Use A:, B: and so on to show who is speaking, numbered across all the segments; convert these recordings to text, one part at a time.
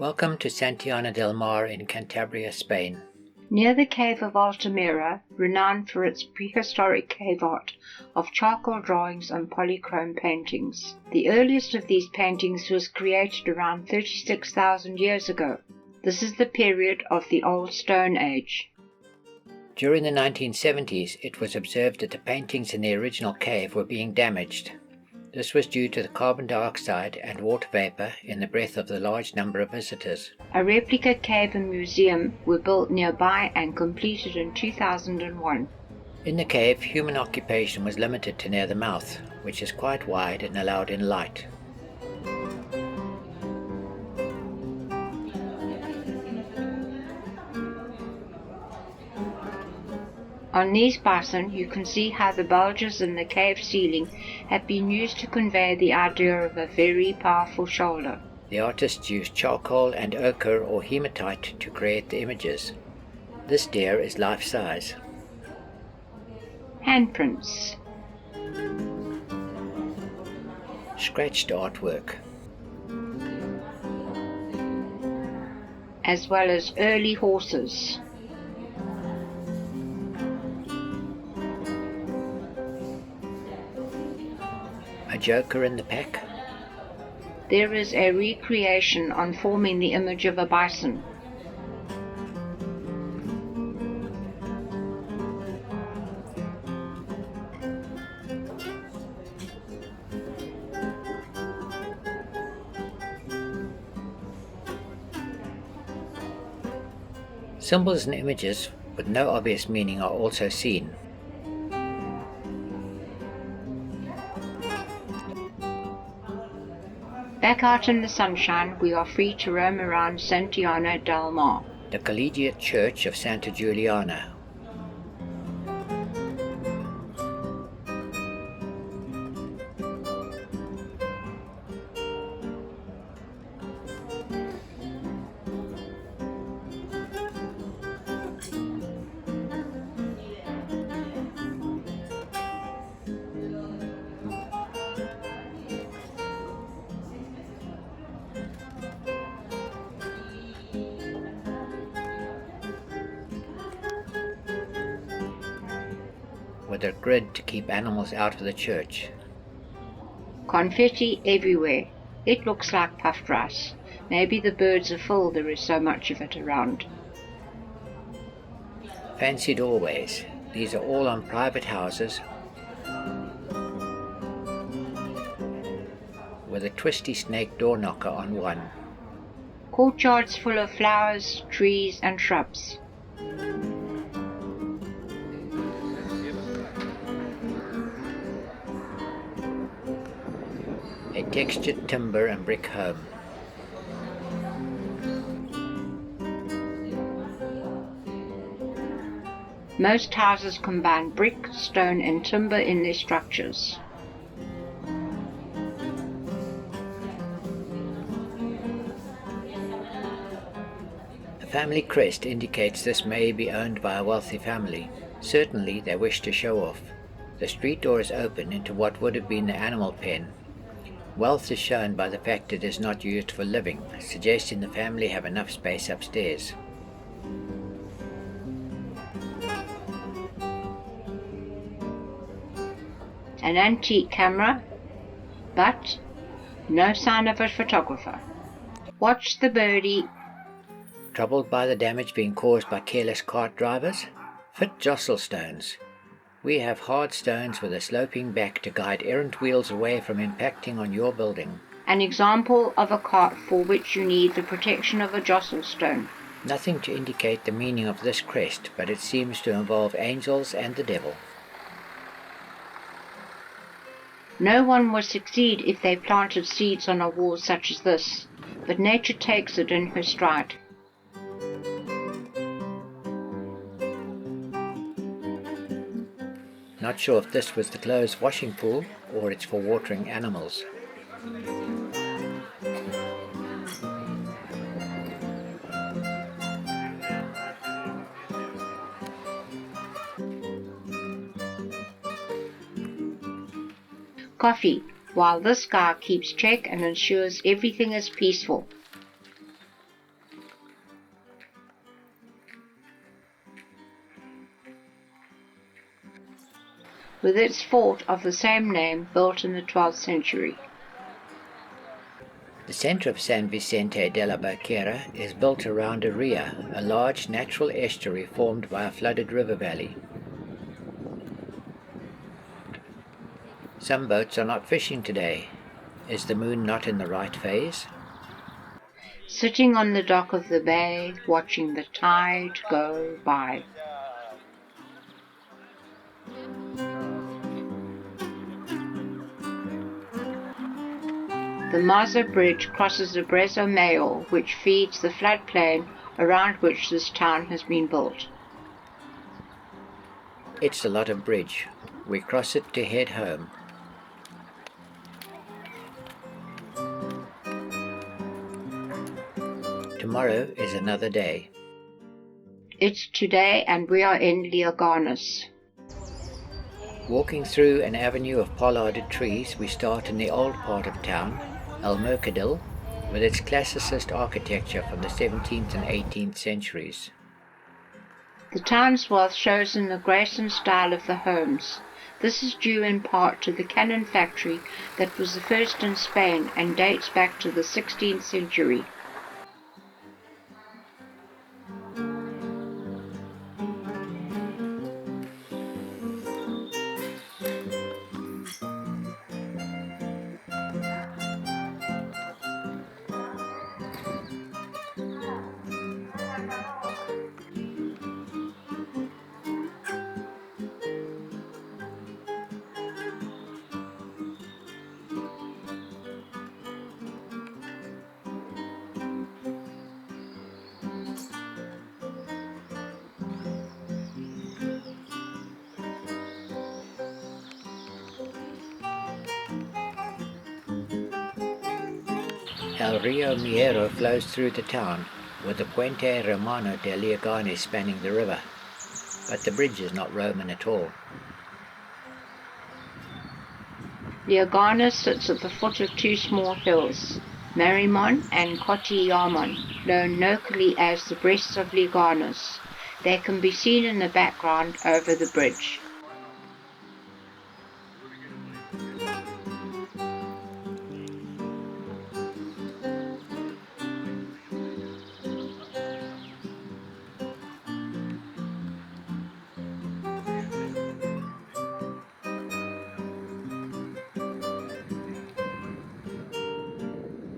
A: Welcome to Santillana del Mar in Cantabria, Spain.
B: Near the cave of Altamira, renowned for its prehistoric cave art of charcoal drawings and polychrome paintings. The earliest of these paintings was created around 36,000 years ago. This is the period of the Old Stone Age.
A: During the 1970s, it was observed that the paintings in the original cave were being damaged. This was due to the carbon dioxide and water vapor in the breath of the large number of visitors.
B: A replica cave and museum were built nearby and completed in 2001.
A: In the cave, human occupation was limited to near the mouth, which is quite wide and allowed in light.
B: On these bison, you can see how the bulges in the cave ceiling have been used to convey the idea of a very powerful shoulder.
A: The artists used charcoal and ochre or hematite to create the images. This deer is life-size.
B: Handprints.
A: Scratched artwork.
B: As well as early horses.
A: A joker in the pack.
B: There is a recreation on forming the image of a bison.
A: Symbols and images with no obvious meaning are also seen.
B: Back out in the sunshine, we are free to roam around Santoña del Mar,
A: the Collegiate Church of Santa Juliana. With a grid to keep animals out of the church.
B: Confetti everywhere. It looks like puffed rice. Maybe the birds are full, there is so much of it around.
A: Fancy doorways. These are all on private houses with a twisty snake door knocker on one.
B: Courtyards full of flowers, trees and shrubs.
A: A textured timber and brick home.
B: Most houses combine brick, stone and timber in their structures.
A: A family crest indicates this may be owned by a wealthy family. Certainly they wish to show off. The street door is open into what would have been the animal pen. Wealth is shown by the fact it is not used for living, suggesting the family have enough space upstairs.
B: An antique camera, but no sign of a photographer. Watch the birdie.
A: Troubled by the damage being caused by careless cart drivers? Fit jostle stones. We have hard stones with a sloping back to guide errant wheels away from impacting on your building.
B: An example of a cart for which you need the protection of a jostle stone.
A: Nothing to indicate the meaning of this crest, but it seems to involve angels and the devil.
B: No one would succeed if they planted seeds on a wall such as this, but nature takes it in her stride.
A: Not sure if this was the closed washing pool or it's for watering animals.
B: Coffee, while this guy keeps check and ensures everything is peaceful. with its fort of the same name built in the 12th century.
A: The centre of San Vicente de la Barquera is built around a ria, a large natural estuary formed by a flooded river valley. Some boats are not fishing today. Is the moon not in the right phase?
B: Sitting on the dock of the bay, watching the tide go by. The Maza Bridge crosses the Brezo Mayor, which feeds the floodplain around which this town has been built.
A: It's a lot of bridge. We cross it to head home. Tomorrow is another day.
B: It's today and we are in Liérganes.
A: Walking through an avenue of pollarded trees, we start in the old part of town, El Mercadil, with its classicist architecture from the 17th and 18th centuries.
B: The town's wealth shows in the grace and style of the homes. This is due in part to the cannon factory that was the first in Spain and dates back to the 16th century.
A: El Rio Miero flows through the town, with the Puente Romano de Liérganes spanning the river, but the bridge is not Roman at all.
B: Liérganes sits at the foot of two small hills, Marimon and Cotillon, known locally as the Breasts of Liérganes. They can be seen in the background over the bridge.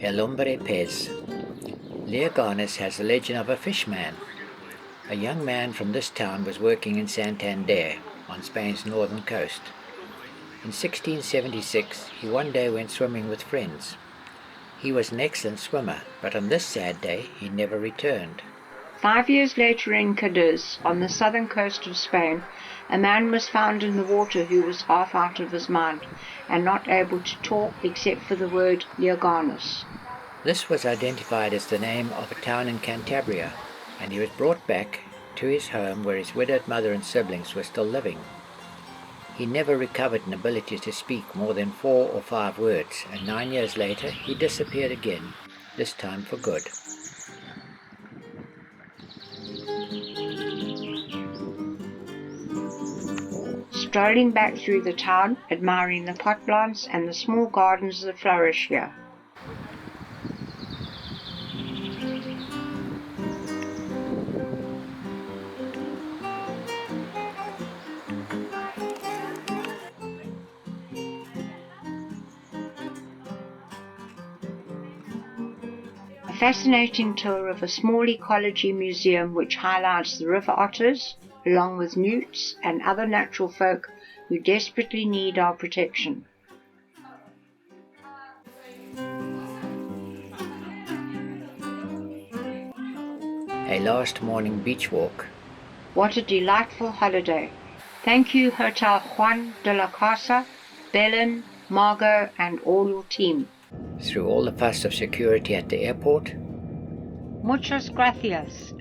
A: El Hombre Pez. Liérganes has the legend of a fishman. A young man from this town was working in Santander, on Spain's northern coast. In 1676, he one day went swimming with friends. He was an excellent swimmer, but on this sad day he never returned.
B: 5 years later in Cadiz, on the southern coast of Spain, a man was found in the water who was half out of his mind and not able to talk except for the word Liérganes.
A: This was identified as the name of a town in Cantabria, and he was brought back to his home where his widowed mother and siblings were still living. He never recovered an ability to speak more than 4 or 5 words, and 9 years later he disappeared again, this time for good.
B: Strolling back through the town, admiring the pot plants and the small gardens that flourish here. A fascinating tour of a small ecology museum which highlights the river otters, along with newts and other natural folk who desperately need our protection.
A: A last morning beach walk.
B: What a delightful holiday. Thank you Hotel Juan de la Casa, Belen, Margot and all your team.
A: Through all the fuss of security at the airport.
B: Muchas gracias.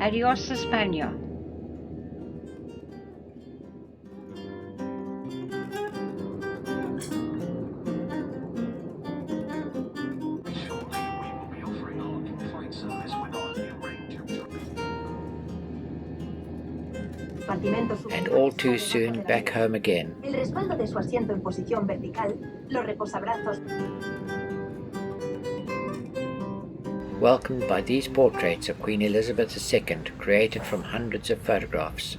B: Adiós, España.
A: and all too soon back home again. Welcomed by these portraits of Queen Elizabeth II, created from hundreds of photographs.